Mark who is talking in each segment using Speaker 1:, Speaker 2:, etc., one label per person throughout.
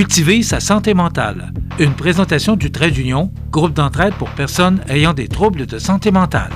Speaker 1: Cultiver sa santé mentale. Une présentation du Trait d'Union, groupe d'entraide pour personnes ayant des troubles de santé mentale.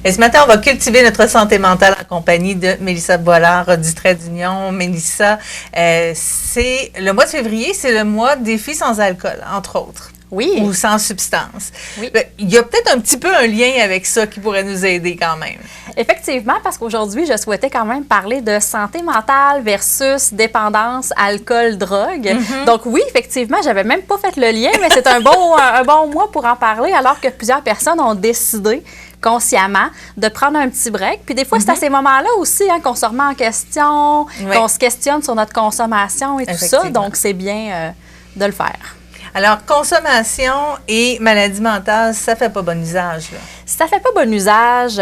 Speaker 2: Et ce matin, on va cultiver notre santé mentale en compagnie de Mélissa Boilard du Trait d'Union. Mélissa, c'est le mois de février, c'est le mois défi sans alcool, entre autres.
Speaker 3: Oui.
Speaker 2: Ou sans substance.
Speaker 3: Oui.
Speaker 2: Il y a peut-être un petit peu un lien avec ça qui pourrait nous aider quand même.
Speaker 3: Effectivement, parce qu'aujourd'hui, je souhaitais quand même parler de santé mentale versus dépendance, alcool, drogue.
Speaker 2: Mm-hmm.
Speaker 3: Donc oui, effectivement, j'avais même pas fait le lien, mais c'est un bon mois pour en parler, alors que plusieurs personnes ont décidé consciemment de prendre un petit break. Puis des fois, c'est à ces moments-là aussi qu'on se remet en question, qu'on se questionne sur notre consommation et tout ça. Donc, c'est bien de le faire.
Speaker 2: Alors, consommation et maladie mentale, ça fait pas bon usage, là.
Speaker 3: Ça fait pas bon usage.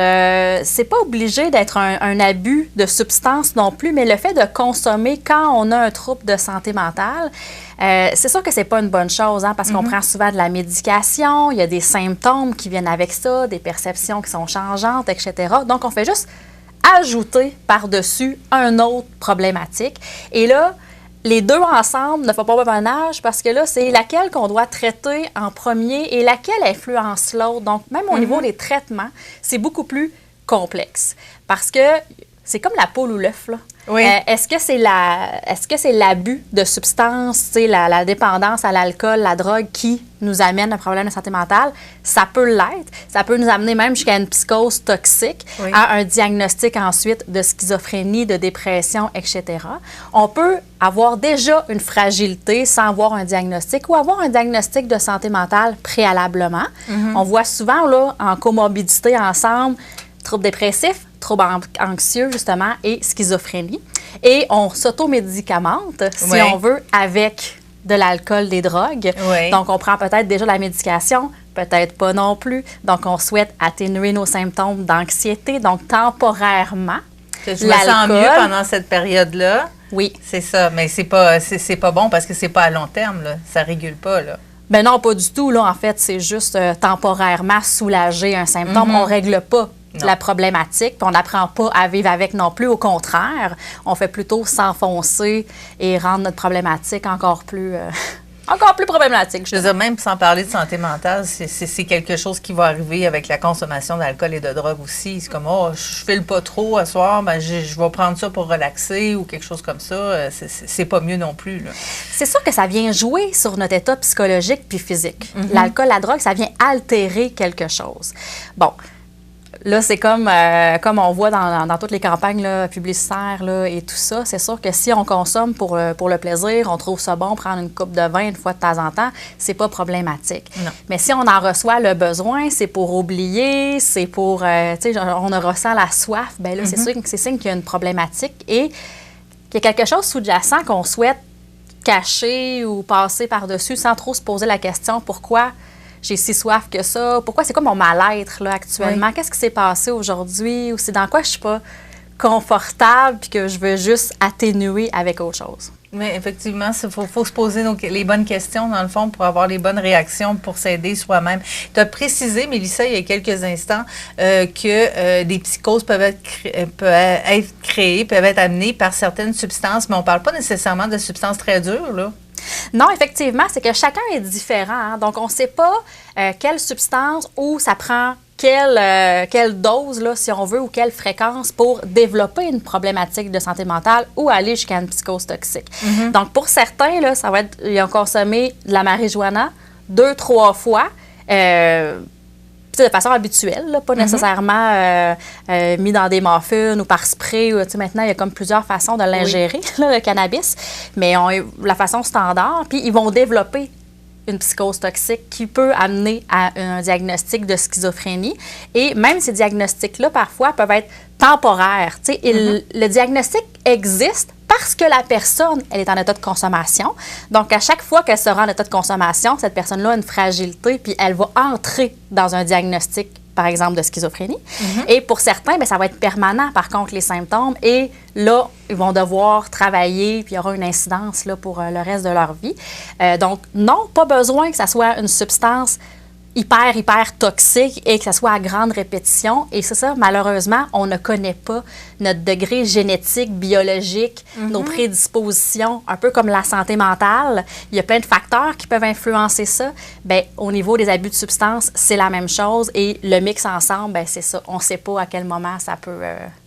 Speaker 3: C'est pas obligé d'être un abus de substance non plus, mais le fait de consommer quand on a un trouble de santé mentale, c'est sûr que c'est pas une bonne chose, parce qu'on prend souvent de la médication, il y a des symptômes qui viennent avec ça, des perceptions qui sont changeantes, etc. Donc, on fait juste ajouter par-dessus un autre problématique. Et là, les deux ensemble ne font pas bon âge parce que là, c'est laquelle qu'on doit traiter en premier et laquelle influence l'autre. Donc, même au niveau des traitements, c'est beaucoup plus complexe parce que c'est comme la poule ou l'œuf, là.
Speaker 2: Oui.
Speaker 3: Est-ce que c'est l'abus de substances, la dépendance à l'alcool, la drogue qui nous amène à un problème de santé mentale? Ça peut l'être. Ça peut nous amener même jusqu'à une psychose toxique, à un diagnostic ensuite de schizophrénie, de dépression, etc. On peut avoir déjà une fragilité sans avoir un diagnostic ou avoir un diagnostic de santé mentale préalablement. On voit souvent là, en comorbidité ensemble, troubles dépressifs, troubles anxieux, justement, et schizophrénie. Et on s'automédicamente, si on veut, avec de l'alcool, des drogues.
Speaker 2: Oui.
Speaker 3: Donc, on prend peut-être déjà la médication, peut-être pas non plus. Donc, on souhaite atténuer nos symptômes d'anxiété, donc temporairement.
Speaker 2: Que je me sens mieux pendant cette période-là.
Speaker 3: Oui.
Speaker 2: C'est ça, mais c'est pas bon parce que c'est pas à long terme, là. Ça régule pas, là.
Speaker 3: Ben non, pas du tout. Là, en fait, c'est juste temporairement soulager un symptôme. On règle pas la problématique, puis on n'apprend pas à vivre avec non plus. Au contraire, on fait plutôt s'enfoncer et rendre notre problématique encore plus problématique.
Speaker 2: Je veux dire, même sans parler de santé mentale, c'est quelque chose qui va arriver avec la consommation d'alcool et de drogue aussi. C'est comme, je file pas trop ce soir, ben je vais prendre ça pour relaxer ou quelque chose comme ça. C'est pas mieux non plus, là.
Speaker 3: C'est sûr que ça vient jouer sur notre état psychologique puis physique. L'alcool, la drogue, ça vient altérer quelque chose. Bon. Là, c'est comme on voit dans toutes les campagnes là, publicitaires là, et tout ça. C'est sûr que si on consomme pour le plaisir, on trouve ça bon, prendre une coupe de vin une fois de temps en temps, c'est pas problématique. Non. Mais si on en reçoit le besoin, c'est pour oublier, c'est pour, tu sais, on ressent la soif, bien là, c'est sûr que c'est signe qu'il y a une problématique et qu'il y a quelque chose sous-jacent qu'on souhaite cacher ou passer par-dessus sans trop se poser la question pourquoi j'ai si soif que ça. Pourquoi c'est quoi mon mal-être là, actuellement? Oui. Qu'est-ce qui s'est passé aujourd'hui? Ou c'est dans quoi je suis pas confortable puis que je veux juste atténuer avec autre chose?
Speaker 2: Mais effectivement, il faut se poser les bonnes questions, dans le fond, pour avoir les bonnes réactions, pour s'aider soi-même. Tu as précisé, Mélissa, il y a quelques instants, que des psychoses peuvent être créées, peuvent être amenées par certaines substances, mais on ne parle pas nécessairement de substances très dures, là.
Speaker 3: Non, effectivement, c'est que chacun est différent. Donc, on ne sait pas quelle substance ou ça prend quelle dose, là, si on veut, ou quelle fréquence pour développer une problématique de santé mentale ou aller jusqu'à une psychose toxique. Donc, pour certains, là, ça va être, ils ont consommé de la marijuana 2-3 fois, de façon habituelle, là, pas nécessairement mis dans des muffins ou par spray. Maintenant, il y a comme plusieurs façons de l'ingérer, là, le cannabis, mais la façon standard. Puis, ils vont développer une psychose toxique qui peut amener à un diagnostic de schizophrénie. Et même ces diagnostics-là, parfois, peuvent être temporaires. Le diagnostic existe parce que la personne, elle est en état de consommation. Donc, à chaque fois qu'elle sera en état de consommation, cette personne-là a une fragilité, puis elle va entrer dans un diagnostic, par exemple, de schizophrénie. Et pour certains, bien, ça va être permanent, par contre, les symptômes. Et là, ils vont devoir travailler, puis il y aura une incidence là, pour le reste de leur vie. Donc, non, pas besoin que ça soit une substance hyper toxique et que ça soit à grande répétition. Et c'est ça, malheureusement, on ne connaît pas notre degré génétique, biologique, nos prédispositions, un peu comme la santé mentale. Il y a plein de facteurs qui peuvent influencer ça. Bien, au niveau des abus de substances, c'est la même chose. Et le mix ensemble, bien, c'est ça. On ne sait pas à quel moment ça peut...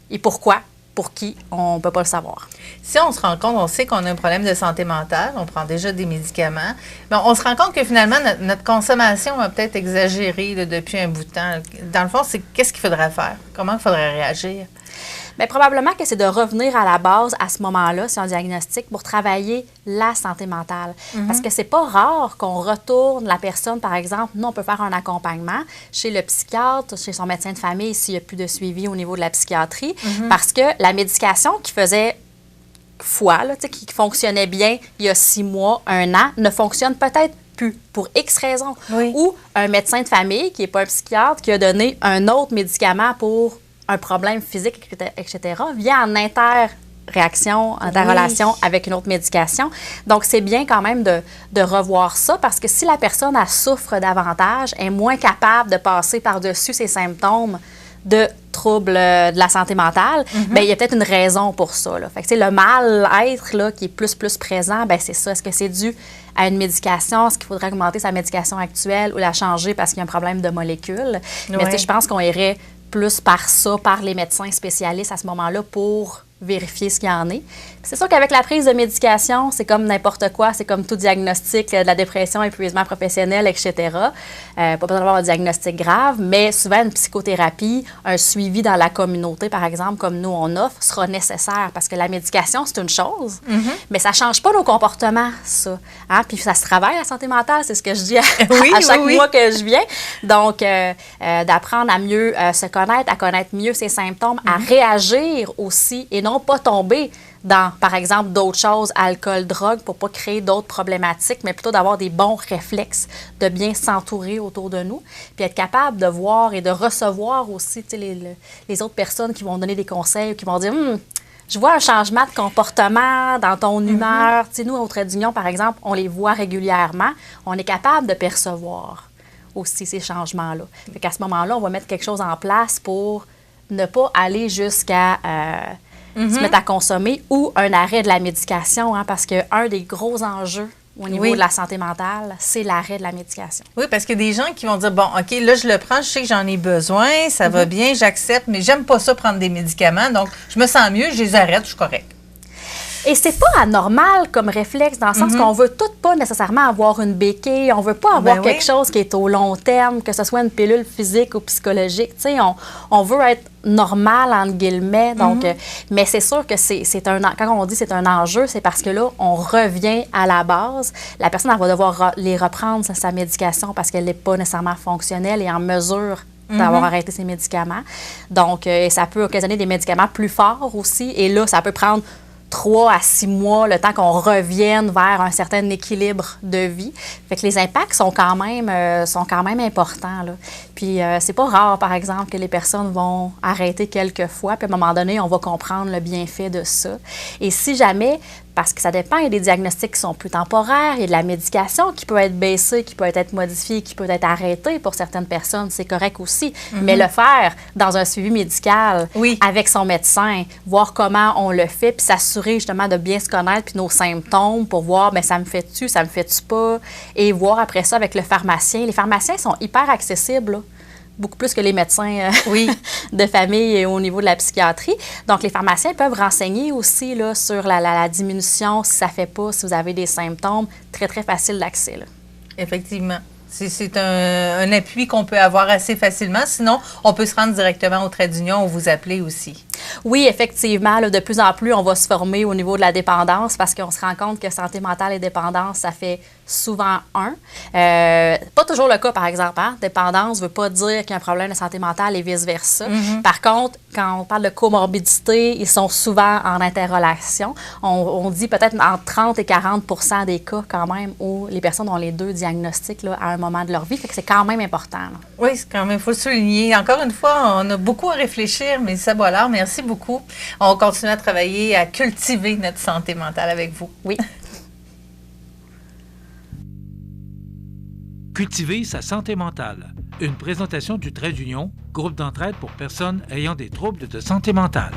Speaker 3: et pourquoi. Pour qui, on ne peut pas le savoir.
Speaker 2: Si on se rend compte, on sait qu'on a un problème de santé mentale, on prend déjà des médicaments, mais on se rend compte que finalement, notre consommation a peut-être exagéré là, depuis un bout de temps. Dans le fond, c'est qu'est-ce qu'il faudrait faire? Comment il faudrait réagir?
Speaker 3: Bien, probablement que c'est de revenir à la base à ce moment-là, si on diagnostique, pour travailler la santé mentale. Parce que c'est pas rare qu'on retourne la personne, par exemple, nous, on peut faire un accompagnement chez le psychiatre, chez son médecin de famille, s'il n'y a plus de suivi au niveau de la psychiatrie, parce que la médication qui faisait foi, là, qui fonctionnait bien il y a 6 mois, 1 an, ne fonctionne peut-être plus pour X raisons.
Speaker 2: Oui.
Speaker 3: Ou un médecin de famille qui n'est pas un psychiatre qui a donné un autre médicament pour un problème physique, etc., vient en interréaction, interrelation avec une autre médication. Donc, c'est bien quand même de revoir ça parce que si la personne elle souffre davantage, est moins capable de passer par-dessus ses symptômes de troubles de la santé mentale, bien, il y a peut-être une raison pour ça. Là. Fait que, le mal-être là, qui est plus présent, bien, c'est ça. Est-ce que c'est dû à une médication? Est-ce qu'il faudrait augmenter sa médication actuelle ou la changer parce qu'il y a un problème de molécules? Mais je pense qu'on irait plus par ça, par les médecins spécialistes à ce moment-là pour vérifier ce qu'il y en est. C'est sûr qu'avec la prise de médication, c'est comme n'importe quoi, c'est comme tout diagnostic de la dépression, épuisement professionnel, etc. Pas besoin d'avoir un diagnostic grave, mais souvent une psychothérapie, un suivi dans la communauté, par exemple, comme nous on offre, sera nécessaire parce que la médication, c'est une chose, mais ça ne change pas nos comportements, ça. Hein? Puis ça se travaille, la santé mentale, c'est ce que je dis à chaque mois que je viens. Donc, d'apprendre à mieux se connaître, à connaître mieux ses symptômes, à réagir aussi et non pas tomber dans, par exemple, d'autres choses, alcool, drogue, pour pas créer d'autres problématiques, mais plutôt d'avoir des bons réflexes, de bien s'entourer autour de nous, puis être capable de voir et de recevoir aussi les autres personnes qui vont donner des conseils, qui vont dire je vois un changement de comportement dans ton humeur. Nous, au Trait d'Union, par exemple, on les voit régulièrement. On est capable de percevoir aussi ces changements-là. Fait qu'à ce moment-là, on va mettre quelque chose en place pour ne pas aller jusqu'à se mettre à consommer ou un arrêt de la médication, hein, parce qu'un des gros enjeux au niveau de la santé mentale, c'est l'arrêt de la médication.
Speaker 2: Oui, parce qu'il y a des gens qui vont dire, bon, OK, là, je le prends, je sais que j'en ai besoin, ça va bien, j'accepte, mais j'aime pas ça prendre des médicaments, donc je me sens mieux, je les arrête, je suis correcte.
Speaker 3: Et c'est pas anormal comme réflexe, dans le sens qu'on veut tout pas nécessairement avoir une béquille, on veut pas avoir quelque chose qui est au long terme, que ce soit une pilule physique ou psychologique. Tu sais, on veut être normal, entre guillemets. Donc, mais c'est sûr que quand on dit c'est un enjeu, c'est parce que là, on revient à la base. La personne, elle va devoir les reprendre, sa médication, parce qu'elle n'est pas nécessairement fonctionnelle et en mesure d'avoir arrêté ses médicaments. Donc, ça peut occasionner des médicaments plus forts aussi. Et là, ça peut prendre 3 à 6 mois, le temps qu'on revienne vers un certain équilibre de vie. Fait que les impacts sont quand même importants, là. Puis c'est pas rare, par exemple, que les personnes vont arrêter quelques fois, puis à un moment donné, on va comprendre le bienfait de ça. Et si jamais, parce que ça dépend, il y a des diagnostics qui sont plus temporaires, il y a de la médication qui peut être baissée, qui peut être modifiée, qui peut être arrêtée pour certaines personnes, c'est correct aussi. Mais le faire dans un suivi médical avec son médecin, voir comment on le fait, puis s'assurer justement de bien se connaître, puis nos symptômes pour voir, bien, ça me fait-tu, ça me fait-tu pas, et voir après ça avec le pharmacien. Les pharmaciens sont hyper accessibles, là. Beaucoup plus que les médecins de famille et au niveau de la psychiatrie. Donc, les pharmaciens peuvent renseigner aussi là, sur la diminution, si ça ne fait pas, si vous avez des symptômes. Très, très facile d'accès, là.
Speaker 2: Effectivement. C'est un appui qu'on peut avoir assez facilement. Sinon, on peut se rendre directement au Trait d'Union ou vous appeler aussi.
Speaker 3: Oui, effectivement. Là, de plus en plus, on va se former au niveau de la dépendance parce qu'on se rend compte que santé mentale et dépendance, ça fait souvent un. Pas toujours le cas, par exemple. Hein? Dépendance ne veut pas dire qu'il y a un problème de santé mentale et vice-versa. Par contre, quand on parle de comorbidité, ils sont souvent en interrelation. On dit peut-être entre 30 et 40% des cas quand même où les personnes ont les deux diagnostics là, à un moment de leur vie. Fait que c'est quand même important. Là.
Speaker 2: Oui, c'est quand même, il faut le souligner. Encore une fois, on a beaucoup à réfléchir, mais ça va l'air. Merci beaucoup. On va continuer à travailler, à cultiver notre santé mentale avec vous.
Speaker 3: Oui.
Speaker 1: Cultiver sa santé mentale. Une présentation du Trait d'Union, groupe d'entraide pour personnes ayant des troubles de santé mentale.